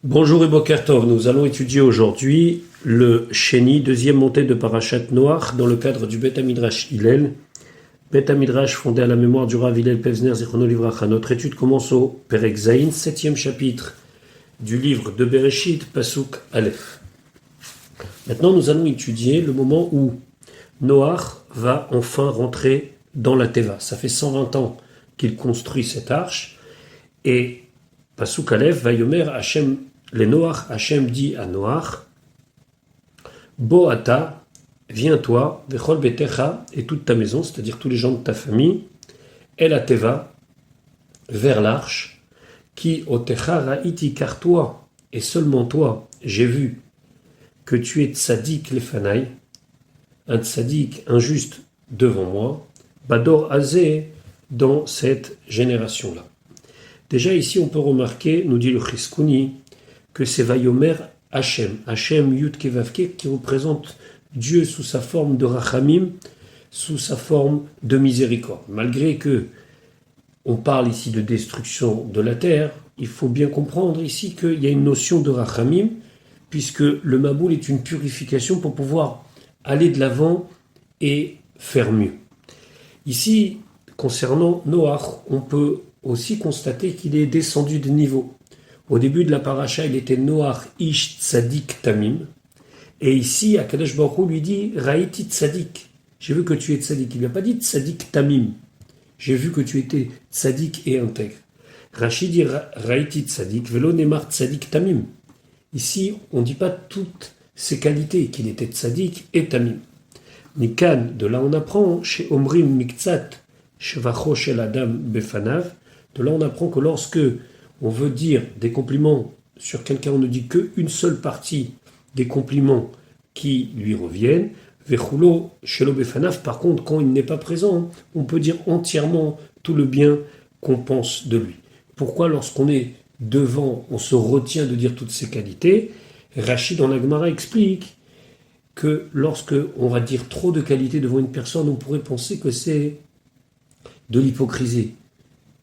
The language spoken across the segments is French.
Bonjour et Boker Tov, nous allons étudier aujourd'hui le Sheni, deuxième montée de Parashat Noach, dans le cadre du Bet HaMidrash Hillel. Bet HaMidrash fondé à la mémoire du Rav Hillel Pevzner Zichrono Livracha. Notre étude commence au Perek Zayin, septième chapitre du livre de Bereshit, Pasuk Aleph. Maintenant nous allons étudier le moment où Noach va enfin rentrer dans la Teva. Ça fait 120 ans qu'il construit cette arche et Pasuk Aleph, Vayomer Hashem le Noach, Hashem dit à Noach, Bo ata, viens-toi, Vechol betecha, et toute ta maison, c'est-à-dire tous les gens de ta famille, El ateva, vers l'arche, qui otecha ra'iti, car toi, et seulement toi, j'ai vu que tu es tzadik lefanaï, un tzadik injuste devant moi, Bador azé, dans cette génération-là. Déjà ici, on peut remarquer, nous dit le Chizkuni, que c'est Vayomer Hashem, Hashem Yud Kevavke, qui représente Dieu sous sa forme de Rachamim, sous sa forme de miséricorde. Malgré que on parle ici de destruction de la terre, il faut bien comprendre ici qu'il y a une notion de Rachamim, puisque le Maboul est une purification pour pouvoir aller de l'avant et faire mieux. Ici, concernant Noach, on peut aussi constater qu'il est descendu de niveau. Au début de la paracha, il était Noach Ish Tzadik Tamim. Et ici, Akadosh Baruch Hu lui dit Raïti Tzadik. J'ai vu que tu es Tzadik. Il ne lui a pas dit Tzadik Tamim. J'ai vu que tu étais Tzadik et intègre. Rashi dit Raïti Tzadik, Velo Nemar Tzadik Tamim. Ici, on ne dit pas toutes ses qualités, qu'il était Tzadik et Tamim. Nikan, de là on apprend, chez Omrim Miktsat, Shevacho Shel Adam Befanav. De là on apprend que lorsque on veut dire des compliments sur quelqu'un, on ne dit qu'une seule partie des compliments qui lui reviennent. Vechulo shelo befanav, par contre, quand il n'est pas présent, on peut dire entièrement tout le bien qu'on pense de lui. Pourquoi, lorsqu'on est devant, on se retient de dire toutes ses qualités? Rachid dans la Gemara explique que lorsque on va dire trop de qualités devant une personne, on pourrait penser que c'est de l'hypocrisie.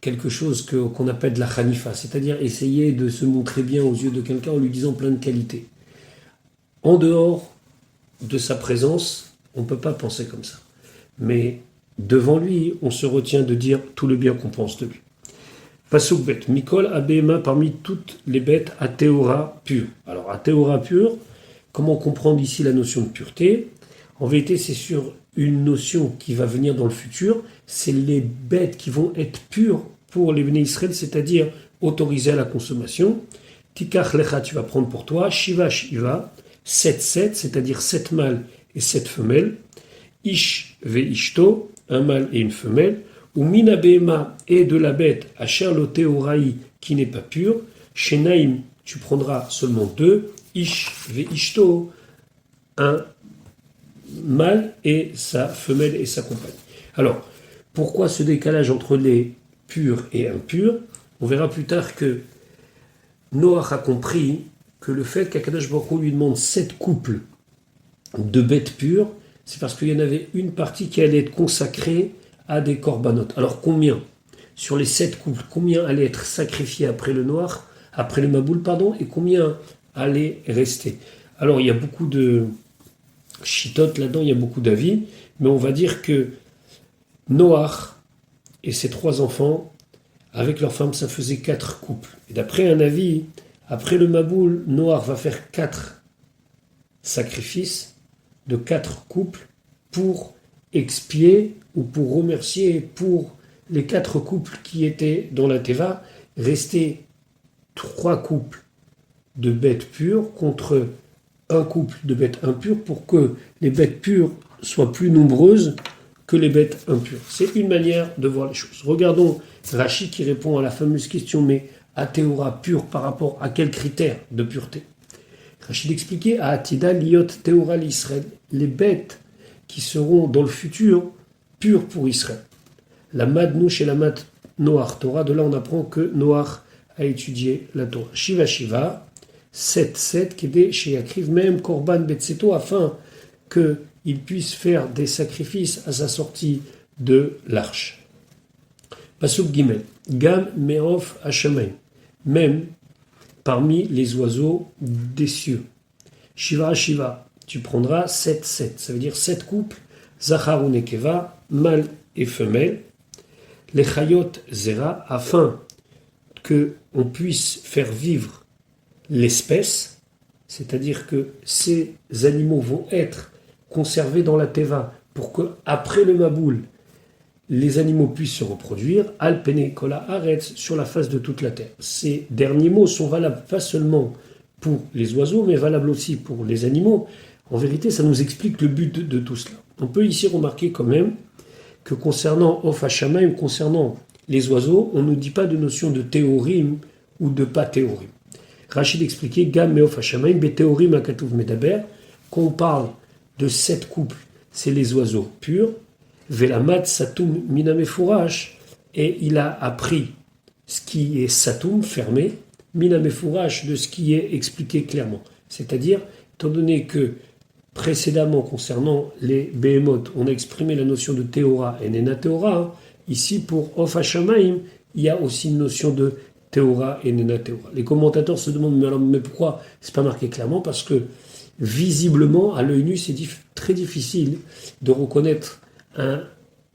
Quelque chose qu'on appelle de la khanifa, c'est-à-dire essayer de se montrer bien aux yeux de quelqu'un en lui disant plein de qualités. En dehors de sa présence, on ne peut pas penser comme ça. Mais devant lui, on se retient de dire tout le bien qu'on pense de lui. Pasuk bet, Mikol abema, parmi toutes les bêtes, atéora pure. Alors, atéora pure, comment comprendre ici la notion de pureté? En vérité, c'est sur une notion qui va venir dans le futur, c'est les bêtes qui vont être pures pour les Bnei Israël, c'est-à-dire autorisées à la consommation. Tikach lecha, tu vas prendre pour toi, Shiva Shiva, 7, c'est-à-dire 7 mâles et 7 femelles, Ish ve Ishto, un mâle et une femelle, ou Mina Behema, et de la bête, Asher loté oraï, qui n'est pas pure, Shenaim, tu prendras seulement 2, Ish ve Ishto, un mâle et sa femelle et sa compagne. Alors, pourquoi ce décalage entre les purs et impurs? On verra plus tard que Noach a compris que le fait qu'Akadosh Baruch Hu lui demande 7 couples de bêtes pures, c'est parce qu'il y en avait une partie qui allait être consacrée à des corbanotes. Alors combien? Sur les 7 couples, combien allait être sacrifié après le Noach, après le Maboul, et combien allait rester? Alors il y a beaucoup de chitotes là-dedans, il y a beaucoup d'avis, mais on va dire que Noach et ses 3 enfants, avec leurs femmes, ça faisait 4 couples. Et d'après un avis, après le Maboul, Noach va faire 4 sacrifices de 4 couples pour expier ou pour remercier pour les 4 couples qui étaient dans la Teva, rester 3 couples de bêtes pures contre un couple de bêtes impures pour que les bêtes pures soient plus nombreuses que les bêtes impures. C'est une manière de voir les choses. Regardons Rashi qui répond à la fameuse question, mais Athéora pure par rapport à quels critères de pureté? Rachid expliquait à Atida liot Théora l'Israël, les bêtes qui seront dans le futur pures pour Israël. La Madnouche et la Mad Noach Torah, de là on apprend que Noach a étudié la Torah. Shiva Shiva, 7, qui est chez Yakriv, même Korban Betseto, afin qu'il puisse faire des sacrifices à sa sortie de l'arche. Pasuk Gimel, Gam Meof Hashamayim, même parmi les oiseaux des cieux. Shiva Shiva, tu prendras 7, ça veut dire 7 couples, Zachar ou Nekeva, mâle et femelle, les Chayot Zera, afin qu'on puisse faire vivre l'espèce, c'est-à-dire que ces animaux vont être conservés dans la Teva pour que après le Maboul, les animaux puissent se reproduire, Al Pene Kola Aretz, sur la face de toute la terre. Ces derniers mots sont valables pas seulement pour les oiseaux, mais valables aussi pour les animaux. En vérité, ça nous explique le but de tout cela. On peut ici remarquer quand même que concernant Of HaShamayim, concernant les oiseaux, on ne dit pas de notion de théorim ou de pas théorim. Rachid expliquait Gam Meof HaShamayim Betéorim Akatuv Medaber, quand on parle de 7 couples, c'est les oiseaux purs. Velamad Satum Minamefourash, et il a appris ce qui est Satum, fermé, Minamefourash, de ce qui est expliqué clairement. C'est-à-dire, étant donné que précédemment, concernant les Behemoth, on a exprimé la notion de Théora et Nena Théora, ici pour Of HaShamayim, il y a aussi une notion de Théora et Nena Théora. Les commentateurs se demandent mais pourquoi c'est pas marqué clairement? Parce que visiblement, à l'œil nu, c'est très difficile de reconnaître un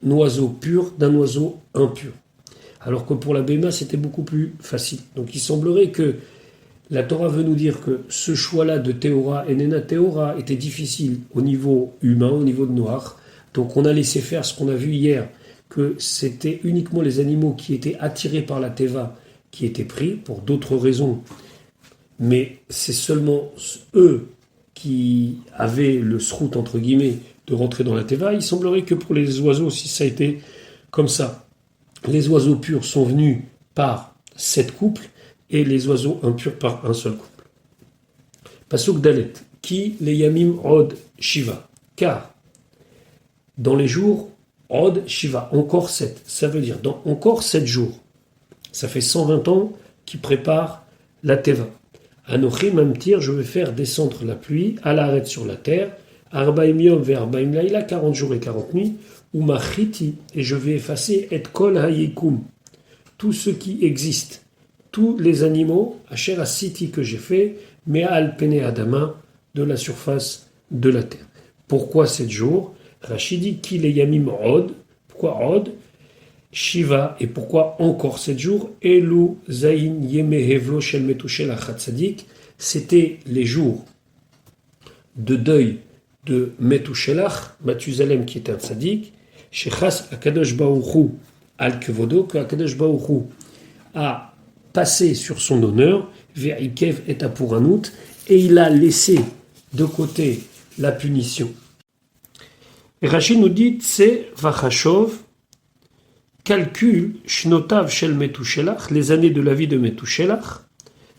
oiseau pur d'un oiseau impur. Alors que pour la Béma, c'était beaucoup plus facile. Donc il semblerait que la Torah veut nous dire que ce choix-là de Théora et Nena Théora était difficile au niveau humain, au niveau de Noach. Donc on a laissé faire ce qu'on a vu hier, que c'était uniquement les animaux qui étaient attirés par la Teva qui étaient pris, pour d'autres raisons. Mais c'est seulement eux qui avaient le srout, entre guillemets, de rentrer dans la Teva. Il semblerait que pour les oiseaux, si ça a été comme ça, les oiseaux purs sont venus par 7 couples et les oiseaux impurs par un seul couple. Pasuk Dalet, qui les Yamim Od Shiva, car dans les jours Od Shiva, encore 7, ça veut dire dans encore 7 jours, ça fait 120 ans qu'ils préparent la Teva. Anochi Mamtir, je vais faire descendre la pluie à l'arrêt sur la terre, Arbaim Yom ve Arbaim Laila, 40 jours et 40 nuits, ou Machiti, et je vais effacer et Kol Hayikum, tout ce qui existe, tous les animaux, Asher Asiti que j'ai fait, mais Al Pene Adama, de la surface de la terre. Pourquoi 7 jours? Rachid dit Ki le Yamim Od, pourquoi Od? Shiva, et pourquoi encore 7 jours? Elu Zayin Yemehevlo Shel Metushel Achat Sadik, c'était les jours de deuil de Metushelach, Mathusalem qui était un tzaddik, Shechas Akadosh Baruchu al Kevodo, que Akadosh Baruchu a passé sur son honneur, Ve'ikev et Apuranut, et il a laissé de côté la punition. Et Rachid nous dit, c'est Vachashov, calcule Shnotav Shel Metushelach, les années de la vie de Metushelach,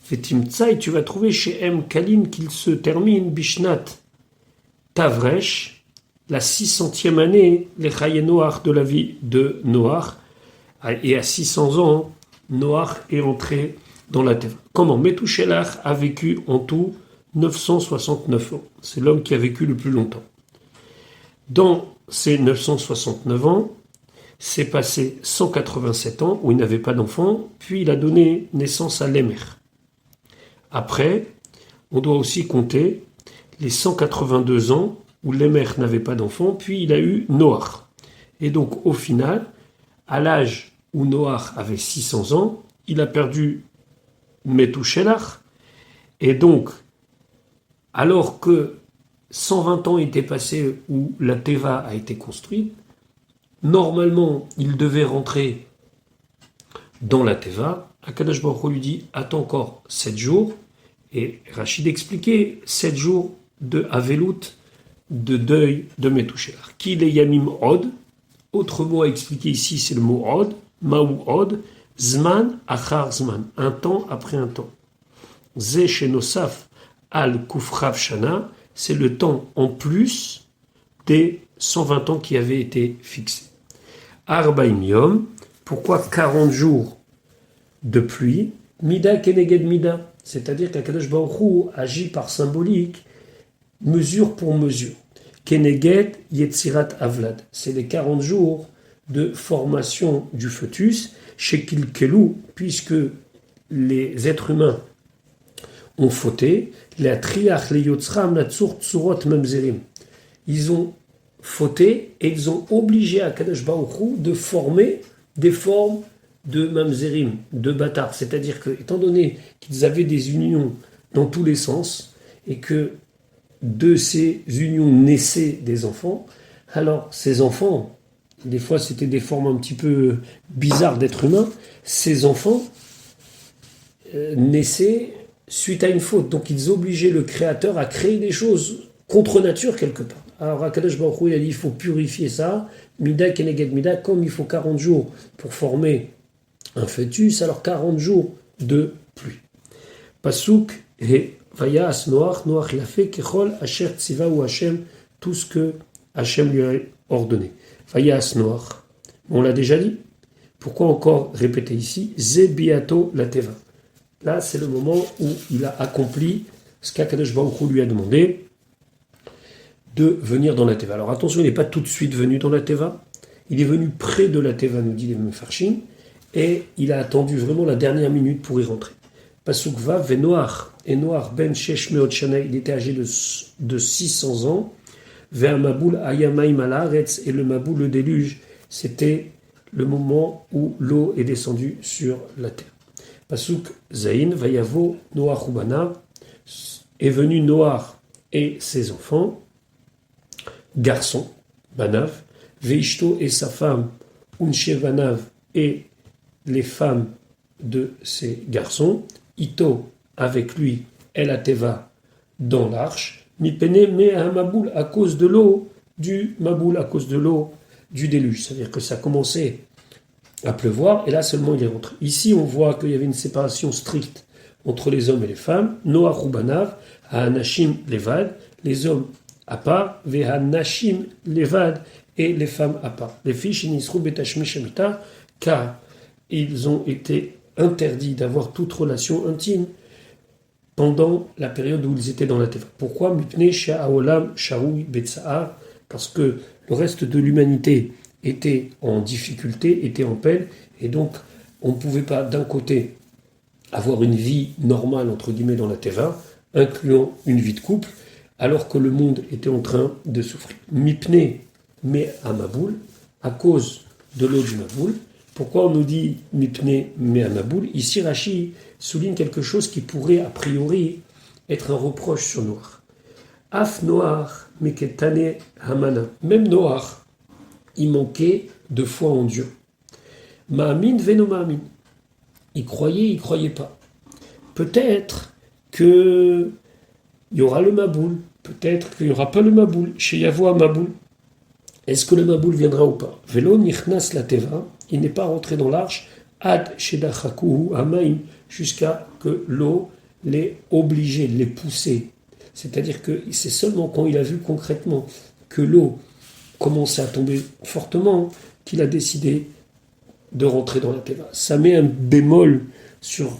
Vetimtsa, et tu vas trouver chez M. Kalin qu'il se termine Bishnat Tavresh, la 600e année, les Chaye Noach de la vie de Noach, et à 600 ans, Noach est entré dans la terre. Comment? Metushelach a vécu en tout 969 ans. C'est l'homme qui a vécu le plus longtemps. Dans ces 969 ans, s'est passé 187 ans où il n'avait pas d'enfant, puis il a donné naissance à Lémer. Après, on doit aussi compter les 182 ans où Lémer n'avait pas d'enfant, puis il a eu Noach. Et donc, au final, à l'âge où Noach avait 600 ans, il a perdu Metushelach. Et donc, alors que 120 ans étaient passés où la Teva a été construite, normalement, il devait rentrer dans la Teva. Akadosh Baruch Hu lui dit « Attends encore 7 jours ». Et Rachid expliquait 7 jours de Avelut, de deuil de Metushelach. Qui les Yamim Od, autre mot à expliquer ici, c'est le mot Od, Maou Od, Zman Achar Zman, un temps après un temps. Ze Shenosaf Al Kufrav Shana, c'est le temps en plus des 120 ans qui avaient été fixés. Arbaim Yom, pourquoi 40 jours de pluie? Mida Keneged Mida, c'est-à-dire qu'Akadosh Baruch Hu agit par symbolique, mesure pour mesure. Keneged Yetzirat Avlad, c'est les 40 jours de formation du fœtus, chez Kilkelu, puisque les êtres humains ont fauté. La triach, les yotzram, la tsur, tsurot, mamzerim. Ils ont fauté et ils ont obligé à Kadosh Baruch Hu de former des formes de mamzerim, de bâtards. C'est-à-dire que, étant donné qu'ils avaient des unions dans tous les sens et que de ces unions naissaient des enfants, alors ces enfants, des fois c'était des formes un petit peu bizarres d'êtres humains, ces enfants naissaient suite à une faute. Donc ils obligeaient le Créateur à créer des choses contre nature quelque part. Alors Akadosh Baruch Hu, il a dit il faut purifier ça, Mida Keneged Mida, comme il faut 40 jours pour former un fœtus, alors 40 jours de pluie. Pasuk et Vayas Noach, Noach il a fait Kechol Asher Tziva ou Hashem, tout ce que Hashem lui a ordonné. Vayas Noach, on l'a déjà dit. Pourquoi encore répéter ici Zebiato la Teva. Là, c'est le moment où il a accompli ce qu'Akadosh Baruch Hu lui a demandé de venir dans la Teva. Alors attention, il n'est pas tout de suite venu dans la Teva. Il est venu près de la Teva, nous dit les Mefarshim, et il a attendu vraiment la dernière minute pour y rentrer. Pasuk Vav, Venoach, et Noach ben Shesh Meot Shana, il était âgé de 600 ans. Vers Maboul Ayamaim Alaretz, et le Maboul, le déluge, c'était le moment où l'eau est descendue sur la terre. Pasuk Zain, Vayavo, Noach Ubanav, est venu Noach et ses enfants, garçons, Banav, Veishto et sa femme, Unshevanav, et les femmes de ses garçons, Ito, avec lui, El Ateva, dans l'arche, Mipene me à Maboul, à cause de l'eau du Maboul, à cause de l'eau du déluge. C'est-à-dire que ça commençait à pleuvoir, et là seulement il est rentré. Ici, on voit qu'il y avait une séparation stricte entre les hommes et les femmes. Noach Rubanav, Anashim Levad, les hommes à part, Vehanashim Levad, et les femmes à part. Les filles, Shinisru Betashmi Shemita, car ils ont été interdits d'avoir toute relation intime pendant la période où ils étaient dans la Teva. Pourquoi Mipne Sha'aolam Shaoui Betsa'ar, parce que le reste de l'humanité était en difficulté, était en peine, et donc on ne pouvait pas d'un côté avoir une vie normale, entre guillemets, dans la Teva, incluant une vie de couple, alors que le monde était en train de souffrir. Mipne me à Maboul, à cause de l'eau du Maboul. Pourquoi on nous dit Mipne me à Maboul? Ici, Rashi souligne quelque chose qui pourrait, a priori, être un reproche sur Noach. Af Noach, Meketane Hamana. Même Noach, il manquait de foi en Dieu. Ma'amin veno ma'amin. Il croyait pas. Peut-être qu'il y aura le Maboul, peut-être qu'il n'y aura pas le Maboul. Chez Yavoa Maboul. Est-ce que le Maboul viendra ou pas? Velo nichnas la teva. Il n'est pas rentré dans l'arche. Ad shedachakuhu amaim. Jusqu'à que l'eau l'ait obligé, l'ait poussé. C'est-à-dire que c'est seulement quand il a vu concrètement que l'eau commençait à tomber fortement qu'il a décidé de rentrer dans la teva. Ça met un bémol sur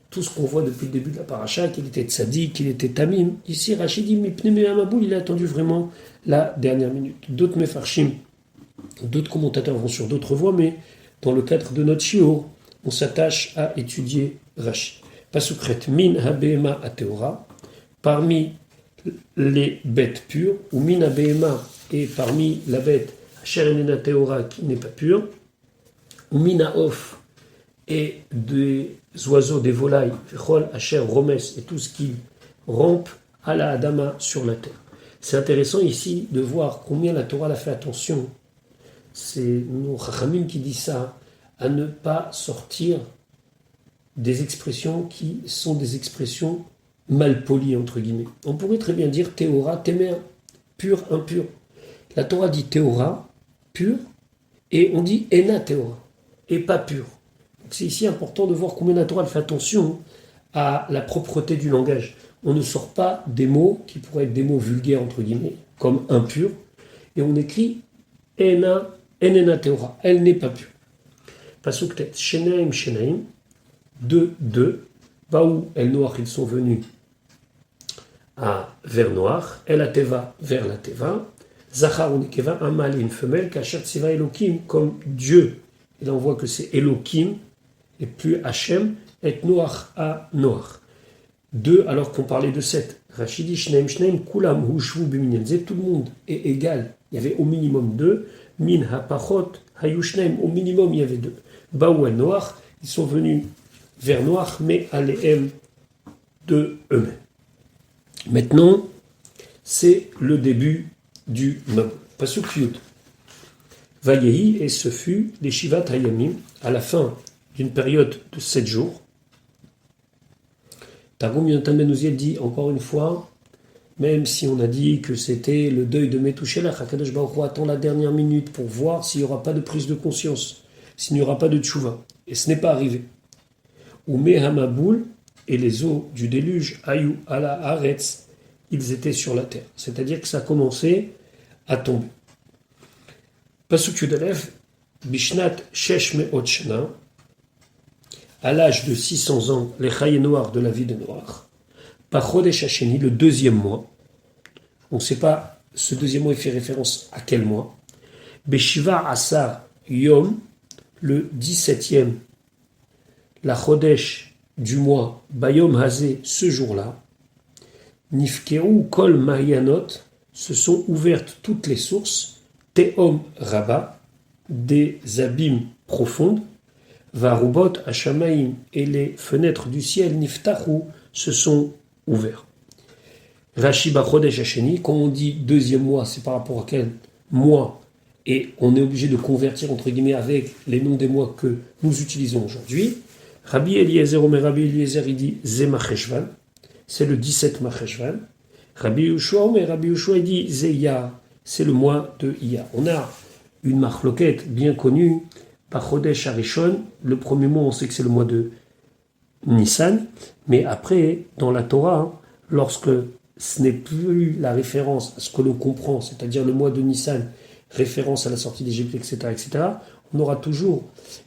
tout ce qu'on voit depuis le début de la paracha, qu'il était tzaddik, qu'il était tamim. Ici, Rachid dit, mais Pneu Maboul, il a attendu vraiment la dernière minute. D'autres mefarshim, d'autres commentateurs vont sur d'autres voies, mais dans le cadre de notre shiur, on s'attache à étudier Rashi. Pasukret, min habema ateora, parmi les bêtes pures, ou min habema, et parmi la bête, Asherenena teora, qui n'est pas pure, ou min haof, et des oiseaux, des volailles, Vechol, Asher, Romes, et tout ce qui rampe à la Adama sur la terre. C'est intéressant ici de voir combien la Torah a fait attention. C'est nos Chachamim qui dit ça, à ne pas sortir des expressions qui sont des expressions mal polies, entre guillemets. On pourrait très bien dire Théora, Témer, pur, impur. La Torah dit Théora, pur, et on dit Ena Théora, et pas pur. Donc c'est ici important de voir combien la Torah fait attention à la propreté du langage. On ne sort pas des mots qui pourraient être des mots vulgaires, entre guillemets, comme impur, et on écrit Ena, Enena Théora, elle n'est pas pure. Pasuk tet, Shenaim, Shenaim, deux, Baou, El Noach, ils sont venus vers Noach, El Ateva, vers la Teva, Zachar ou Nekeva, un mâle et une femelle, Kachat Siva Elohim, comme Dieu. Et là on voit que c'est Elohim, et plus Hachem, et Noach à Noach. 2 alors qu'on parlait de 7. Rachidi Shneim Shneim Kulam Hushvu Biminyan. Tout le monde est égal. Il y avait au minimum 2. Min Hapachot Hayu Shneim. Au minimum, il y avait 2. Baou El Noach. Ils sont venus vers Noach, mais Aléhem de eux-mêmes. Maintenant, c'est le début du Mabul. Pasuk Yud. Vayehi, et ce fut les Shivat Hayamim, à la fin d'une période de 7 jours. Targum Yonatan Ben Uziel dit encore une fois, même si on a dit que c'était le deuil de Metouchelach, HaKadosh Baruch Hu attend la dernière minute pour voir s'il n'y aura pas de prise de conscience, s'il n'y aura pas de tchouva. Et ce n'est pas arrivé. Ou Mehamaboul, et les eaux du déluge, Ayou ala Haaretz, ils étaient sur la terre. C'est-à-dire que ça a commencé à tomber. Pasuk Yudalev, Bishnat Shesh Me'ot Shana, à l'âge de 600 ans, les Chaye Noirs de la vie de Noir, par Chodesh Hasheni, le deuxième mois. On ne sait pas, ce deuxième mois, il fait référence à quel mois. Beshiva Asar Yom, le 17e, la Chodesh du mois, Bayom Hazé, ce jour-là, Nifkeu Kol Mayanot, se sont ouvertes toutes les sources, Tehom Rabba, des abîmes profondes, Varubot Hashamaim, et les fenêtres du ciel, Niftachu, se sont ouverts. Rashi Bachodesh Hasheni, quand on dit deuxième mois, c'est par rapport à quel mois? Et on est obligé de convertir, entre guillemets, avec les noms des mois que nous utilisons aujourd'hui. Rabbi Eliezer, Omer Rabbi Eliezer, il dit Zemacheshvan, c'est le 17 Macheshvan. Rabbi Yoshua, Omer Rabbi Yoshua, il dit Zeya, c'est le mois de Iyar. On a une marloquette bien connue, par Chodesh Harishon, le premier mois, on sait que c'est le mois de Nissan, mais après, dans la Torah, lorsque ce n'est plus la référence à ce que l'on comprend, c'est-à-dire le mois de Nissan, référence à la sortie d'Égypte, etc., on aura toujours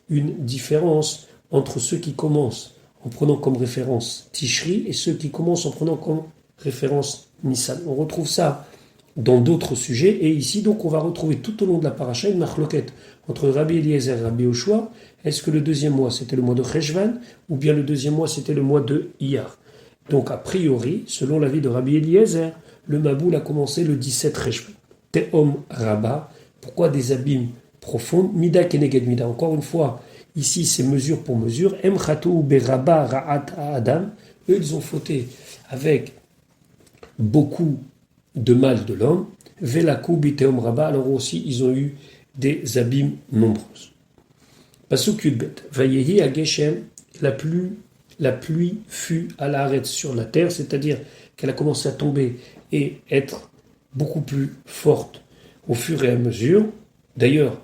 une différence entre ceux qui commencent en prenant comme référence Tishri et ceux qui commencent en prenant comme référence Nissan. On retrouve ça dans d'autres sujets, et ici, donc, on va retrouver tout au long de la paracha une marloquette entre Rabbi Eliezer et Rabbi Yoshua. Est-ce que le deuxième mois, c'était le mois de Cheshvan, ou bien le deuxième mois, c'était le mois de Iyar? Donc, a priori, selon l'avis de Rabbi Eliezer, le Maboul a commencé le 17 Cheshvan. Tehom Rabba, pourquoi des abîmes profonds? Mida keneged mida. Encore une fois, ici, c'est mesure pour mesure. Em chatou beraba ra'at adam. Eux, ils ont fauté avec beaucoup de mal de l'homme. Velakou biteom rabba. Alors aussi, ils ont eu des abîmes nombreuses. Pasuk Yudbet. Vayehi à Geshem, la pluie fut à l'arrêt sur la terre, c'est-à-dire qu'elle a commencé à tomber et être beaucoup plus forte au fur et à mesure. D'ailleurs,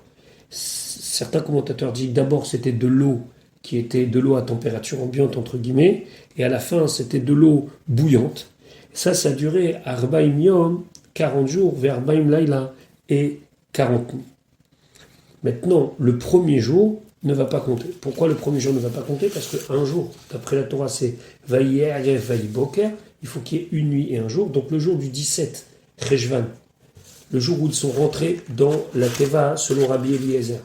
certains commentateurs disent que d'abord c'était de l'eau qui était de l'eau à température ambiante entre guillemets, et à la fin c'était de l'eau bouillante. Ça a duré Arbaim Yom, 40 jours, vers Arbaim Laila et 40 nuits. Maintenant, le premier jour ne va pas compter. Pourquoi le premier jour ne va pas compter? Parce qu'un jour, d'après la Torah, c'est Vayi Erev Vayi Boker. Il faut qu'il y ait une nuit et un jour. Donc le jour du 17, Cheshvan, le jour où ils sont rentrés dans la Teva, selon Rabbi Eliezer,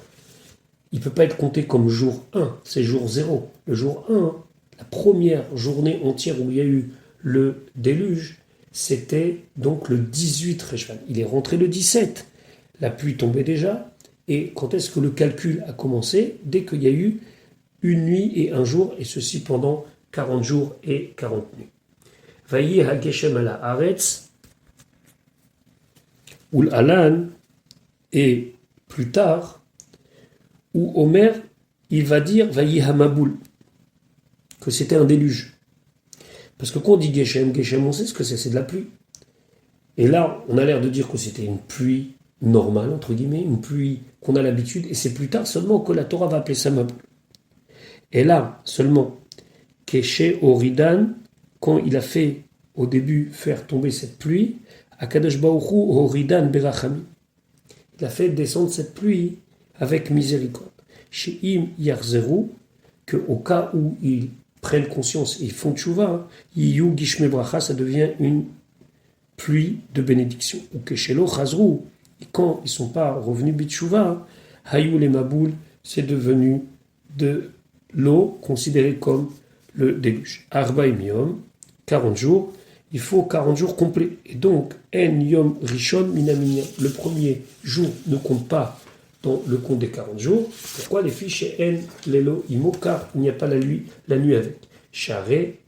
il ne peut pas être compté comme jour 1, c'est jour 0. Le jour 1, la première journée entière où il y a eu le déluge, c'était donc le 18 Cheshvan. Il est rentré le 17. La pluie tombait déjà. Et quand est-ce que le calcul a commencé? Dès qu'il y a eu une nuit et un jour, et ceci pendant 40 jours et 40 nuits. Vayi ha-geshem ala haaretz, ul alan, et plus tard, où Omer, il va dire Vayi ha-maboul, que c'était un déluge. Parce que quand on dit geshem, geshem, on sait ce que c'est de la pluie. Et là, on a l'air de dire que c'était une pluie normale, entre guillemets, une pluie qu'on a l'habitude, et c'est plus tard seulement que la Torah va appeler ça Maboul. Et là, seulement, Keshe Oridan, quand il a fait, au début, faire tomber cette pluie, Akadosh Baruch Hu Oridan Berachami. Il a fait descendre cette pluie avec miséricorde. Chez Im Yarzeru, qu'au cas où ils prennent conscience et ils font tchouva, Yiyu Gishme Bracha, ça devient une pluie de bénédiction. Ou Keshelo Chazru, et quand ils ne sont pas revenus bitchouva, Hayou les Maboul, c'est devenu de l'eau considérée comme le déluge. Arbaim Yom, 40 jours, il faut 40 jours complets. Et donc, En Yom Rishon Minaminia, le premier jour ne compte pas dans le compte des 40 jours. Pourquoi les fiches En Lelo Imo? Car il n'y a pas la nuit avec. Charé,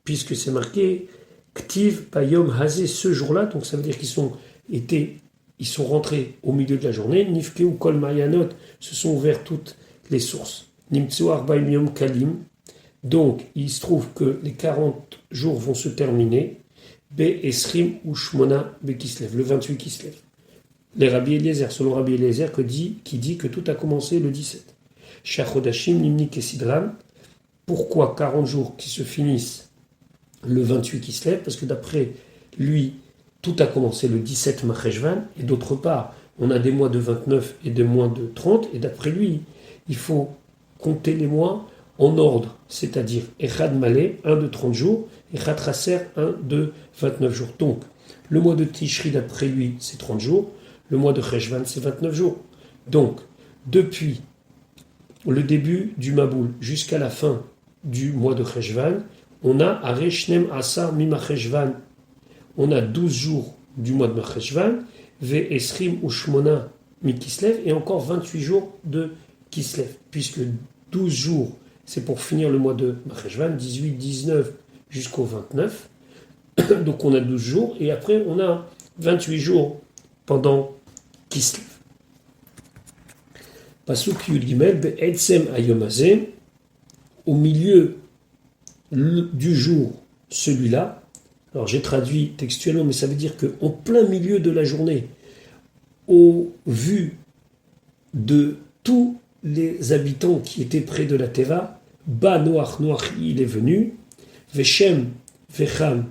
puisque c'est marqué Ktiv Payom Hazé, ce jour-là, donc ça veut dire ils sont rentrés au milieu de la journée. Nifkeu Kol Mayanot, se sont ouverts toutes les sources. Nimtsu Arbaim Yom Kalim. Donc, il se trouve que les 40 jours vont se terminer. Be Esrim ou Shmona Be Kislev, le 28 Kislev. Les Rabbi Eliezer, selon Rabbi Eliezer, qui dit que tout a commencé le 17. Shachodashim Nimni Kesidram. Pourquoi 40 jours qui se finissent le 28 Kislev? Parce que d'après lui, tout a commencé le 17 Macheshvan. Et d'autre part, on a des mois de 29 et des mois de 30. Et d'après lui, il faut compter les mois en ordre, c'est-à-dire Echad Malé, 1 de 30 jours, Echad Raser, 1 de 29 jours. Donc, le mois de Tishri, d'après lui, c'est 30 jours, le mois de Cheshvan, c'est 29 jours. Donc, depuis le début du Maboul jusqu'à la fin du mois de Cheshvan, on a Areshnem Asar Mima Cheshvan, on a 12 jours du mois de Cheshvan, Ve Esrim Ushmona Mi Kislev, et encore 28 jours de Kislev, puisque 12 jours, c'est pour finir le mois de Cheshvan, 18, 19 jusqu'au 29. Donc on a 12 jours, et après on a 28 jours pendant Kislev. Pasuk Yud Gimel, Be'etzem Ayomazé, au milieu du jour, celui-là. Alors j'ai traduit textuellement, mais ça veut dire qu'en plein milieu de la journée, au vu de tous les habitants qui étaient près de la Teva, Ba Noach, il est venu, Veshem, Vecham,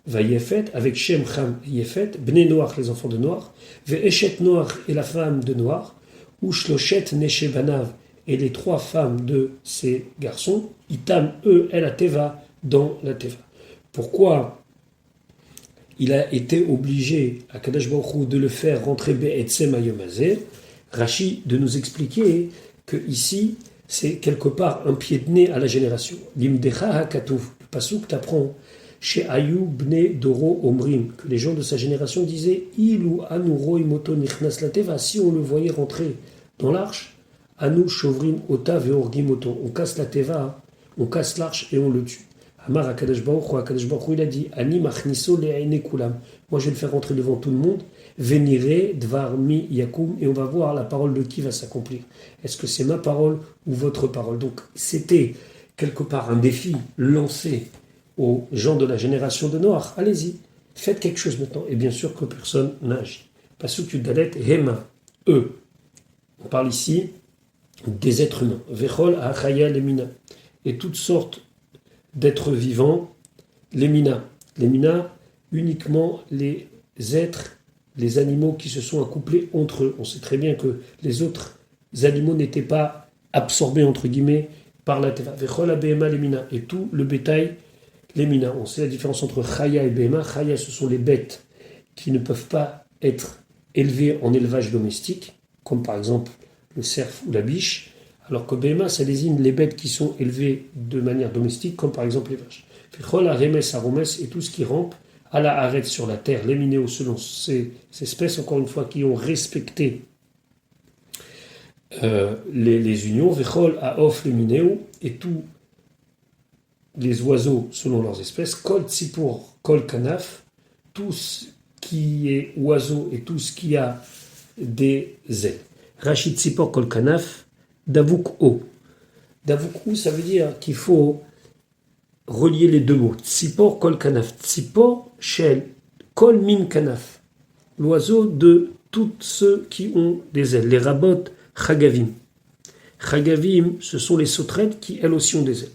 Vayefet, avec Shem, Cham et Yefet, Bnei Noach, les enfants de Noach, Ve'eshet Noach et la femme de Noach, Ushloshet Neshebanav et les 3 femmes de ces garçons, Itam, eux, et la Teva, dans la Teva. Pourquoi il a été obligé, à Kadosh Baruch Hu, de le faire rentrer Be'etzem Ayomazé? Rashi de nous expliquer que ici, c'est quelque part un pied de nez à la génération. Limdecha hakatuv, le pasuk t'apprend chez Ayou bne Doro Omrim, que les gens de sa génération disaient Ilu anu roimoto nichnas la teva, si on le voyait rentrer dans l'arche, anu shovrim ota veorgimoto, on casse la teva, on casse l'arche et on le tue. Amar Akadosh Baruch Hu, il a dit Ani machniso le'aine kulam, moi je vais le faire rentrer devant tout le monde. Venire dvar mi yakum, et on va voir la parole de qui va s'accomplir. Est-ce que c'est ma parole ou votre parole? Donc c'était quelque part un défi lancé aux gens de la génération de Noach. Allez-y, faites quelque chose maintenant. Et bien sûr que personne n'a agi. Pasuk Yudalet, Hema, eux. On parle ici des êtres humains. Vechol achaya lemina. Et toutes sortes d'êtres vivants, lemina. Lemina, uniquement les êtres, les animaux qui se sont accouplés entre eux. On sait très bien que les autres animaux n'étaient pas absorbés, entre guillemets, par la teva. Vechol abehema lemina. Et tout le bétail, lemina. On sait la différence entre chaya et behema. Chaya, ce sont les bêtes qui ne peuvent pas être élevées en élevage domestique, comme par exemple le cerf ou la biche, alors que behema, ça désigne les bêtes qui sont élevées de manière domestique, comme par exemple les vaches. Vechol aremes aromes, et tout ce qui rampe à la arrête sur la terre, les minéos selon ces espèces, encore une fois, qui ont respecté les unions, vechol aof les minéos, et tous les oiseaux selon leurs espèces, kol tzipur, kol kanaf, tout ce qui est oiseau et tout ce qui a des ailes. Rachid tzipur, kol kanaf, davuk o. Davuk o, ça veut dire qu'il faut relier les deux mots. Tzipor kol kanaf. Tzipor shel kol min kanaf. L'oiseau de tous ceux qui ont des ailes. Les rabot chagavim. Chagavim, ce sont les sauterelles qui elles aussi ont des ailes.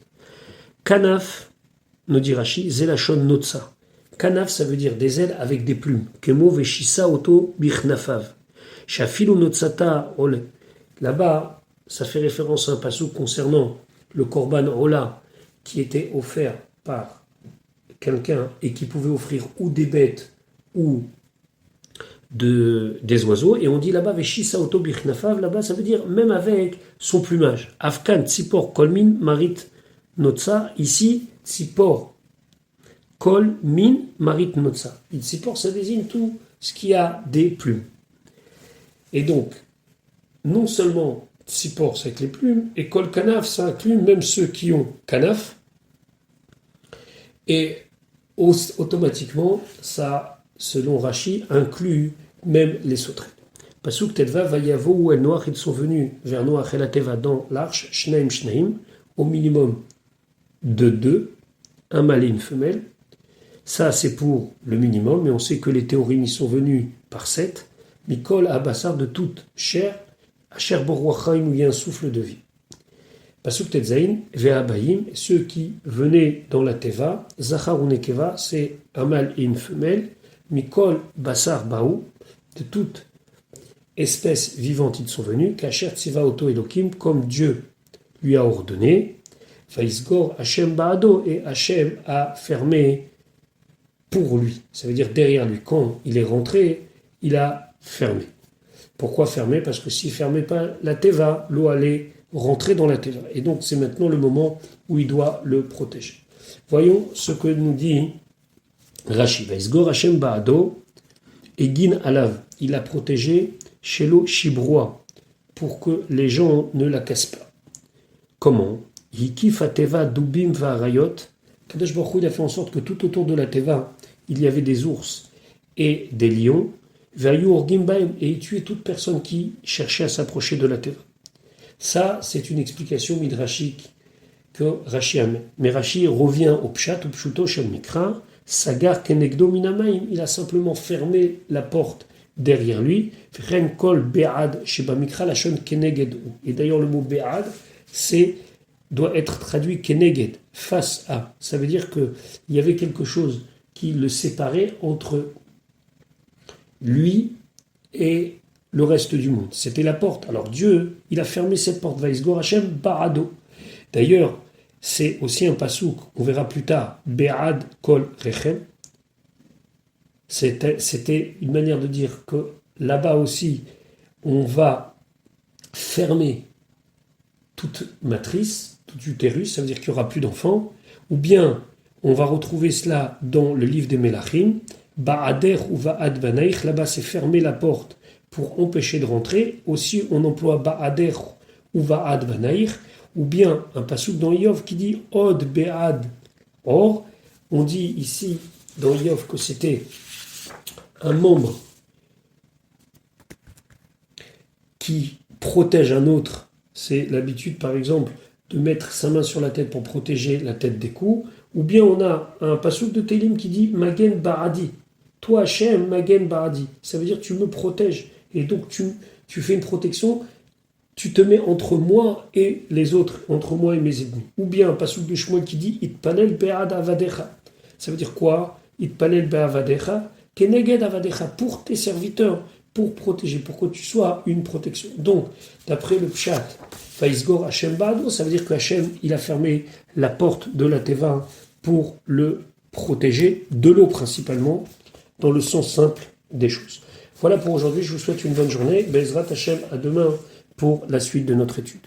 Kanaf, nous dit Rashi, zelachon notsa. Kanaf, ça veut dire des ailes avec des plumes. Kemo veshisa oto bichnafav. Shafilu notsata ole. Là-bas, ça fait référence à un passage concernant le korban ola, qui était offert par quelqu'un et qui pouvait offrir ou des bêtes ou des oiseaux. Et on dit là-bas, Veshisa auto bichnafav, là-bas, ça veut dire même avec son plumage. Afkan, tzipor, kolmin, marit, notsa. Ici, tzipor, Kol min marit notza. Itzipor, ça désigne tout ce qui a des plumes. Et donc, non seulement Tzipor, c'est avec les plumes, et Kol kanaf, ça inclut même ceux qui ont kanaf. Et automatiquement, ça, selon Rashi, inclut même les sauterelles. Pasuk Tedva, Vayavo ou El Noach, ils sont venus vers Noach et la Teva dans l'arche, Shneim Shneim, au minimum de 2, un mâle et une femelle. Ça, c'est pour le minimum, mais on sait que les théorim, ils sont venus par 7. Mikol Abassar, de toute chair, Asher Borwachaim, où il y a un souffle de vie. Pasuk Tetzain, Ve'abayim, ceux qui venaient dans la Teva, Zachar ou Nekeva, c'est un mâle et une femelle. Mikol Bassar Baou, de toute espèce vivante, ils sont venus. Kasher Tziva Oto Elokim, comme Dieu lui a ordonné. Vaisgor Hashem Baado, et Hashem a fermé pour lui. Ça veut dire derrière lui. Quand il est rentré, il a fermé. Pourquoi fermer? Parce que s'il ne fermait pas la Teva, l'eau allait rentrer dans la Teva. Et donc c'est maintenant le moment où il doit le protéger. Voyons ce que nous dit Rashi. Vaisgor Hashem Baado, Egin Alav. Il a protégé Shelo Shibroa, pour que les gens ne la cassent pas. Comment? Yikif Ateva Dubim Va'arayot. Kadosh Baruch Hu, il a fait en sorte que tout autour de la Teva, il y avait des ours et des lions. Vayu Orgim Baem, et il tuait toute personne qui cherchait à s'approcher de la Teva. Ça, c'est une explication midrashique que Rashi amène. Mais Rashi revient au Pshat, au Pshuto Shel Mikra, Sagar Kenegdo Minamaim. Il a simplement fermé la porte derrière lui. Ren Kol Be'ad Sheba Mikra Lashon Keneged. Et d'ailleurs, le mot Be'ad, doit être traduit Keneged, face à. Ça veut dire qu'il y avait quelque chose qui le séparait entre lui et le reste du monde. C'était la porte. Alors Dieu, il a fermé cette porte. Vaisgor Hashem Barado. D'ailleurs, c'est aussi un pasouk, on verra plus tard, Be'ad Kol Rechem. C'était une manière de dire que là-bas aussi, on va fermer toute matrice, tout utérus, ça veut dire qu'il n'y aura plus d'enfants, ou bien on va retrouver cela dans le livre des Melachim, Ba'ader ou Va'ad Banaich, là-bas c'est fermer la porte pour empêcher de rentrer, aussi on emploie Ba'ader ou Va'ad Banaich, ou bien un passouk dans Yov qui dit Od Be'ad Or, on dit ici dans Yov que c'était un membre qui protège un autre. C'est l'habitude, par exemple, de mettre sa main sur la tête pour protéger la tête des coups. Ou bien on a un passouk de Télim qui dit Magen Baradi. Toi, Hachem, Magen Baradi. Ça veut dire tu me protèges. Et donc tu fais une protection, tu te mets entre moi et les autres, entre moi et mes ennemis. Ou bien un passouk de Shmuel qui dit Itpanel Be'ad Avadecha. Ça veut dire quoi? Itpanel Be'avadecha. Keneged Avadecha. Pour tes serviteurs. Pour protéger, pour que tu sois une protection. Donc, d'après le Pshat, Vaisgor Hashem Ba'ado, ça veut dire que Hashem, il a fermé la porte de la Teva pour le protéger, de l'eau principalement, dans le sens simple des choses. Voilà pour aujourd'hui, je vous souhaite une bonne journée. Bezrat Hashem, à demain pour la suite de notre étude.